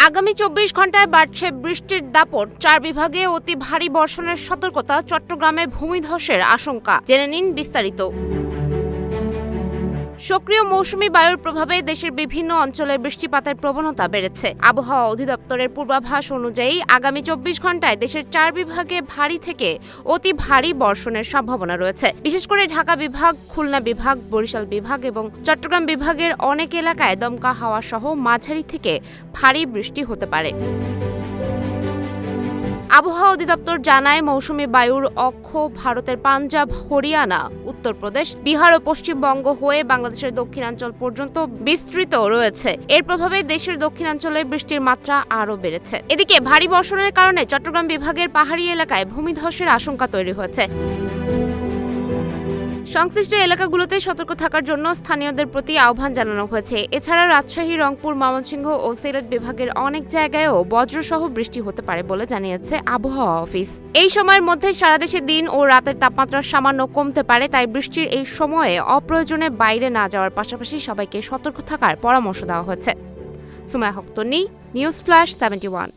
আগামী 24 ঘন্টায় বাড়ছে বৃষ্টির দাপট। 4 বিভাগে অতি ভারী বর্ষণের সতর্কতা। চট্টগ্রামে ভূমিধসের আশঙ্কা। জেনে নিন বিস্তারিত। সক্রিয় মৌসুমী বায়ুর প্রভাবে দেশের বিভিন্ন অঞ্চলে বৃষ্টিপাতের প্রবণতা বেড়েছে। আবহাওয়া অধিদপ্তরের পূর্বাভাস অনুযায়ী আগামী 24 ঘন্টায় দেশের 4 বিভাগে ভারী থেকে অতি ভারী বর্ষণের সম্ভাবনা রয়েছে। বিশেষ করে ঢাকা বিভাগ, খুলনা বিভাগ, বরিশাল বিভাগ এবং চট্টগ্রাম বিভাগের অনেক এলাকায় দমকা হাওয়া সহ মাঝারি থেকে ভারী বৃষ্টি হতে পারে। আবহাওয়া অধিদপ্তর জানায়, মৌসুমী বায়ুর অক্ষ ভারতের পাঞ্জাব, হরিয়ানা, উত্তরপ্রদেশ, বিহার ও পশ্চিমবঙ্গ হয়ে বাংলাদেশের দক্ষিণাঞ্চল পর্যন্ত বিস্তৃত রয়েছে। এর প্রভাবে দেশের দক্ষিণাঞ্চলে বৃষ্টির মাত্রা আরও বেড়েছে। এদিকে ভারী বর্ষণের কারণে চট্টগ্রাম বিভাগের পাহাড়ি এলাকায় ভূমিধসের আশঙ্কা তৈরি হয়েছে। সংশ্লিষ্ট এলাকাগুলোতে সতর্ক থাকার জন্য স্থানীয়দের প্রতি আহ্বান জানানো হয়েছে। এছাড়া রাজশাহী, রংপুর, ময়মনসিংহ ও সিলেট বিভাগের অনেক জায়গায়ও বজ্রসহ বৃষ্টি হতে পারে বলে জানিয়েছে আবহাওয়া অফিস। এই সময়ের মধ্যে সারা দেশে দিন ও রাতের তাপমাত্রা সামান্য কমতে পারে। তাই বৃষ্টির এই সময়ে অপ্রয়োজনে বাইরে না যাওয়ার পাশাপাশি সবাইকে সতর্ক থাকার পরামর্শ দেওয়া হয়েছে। সুমাইয়া হক তন্নি, নিউজ ফ্ল্যাশ 71।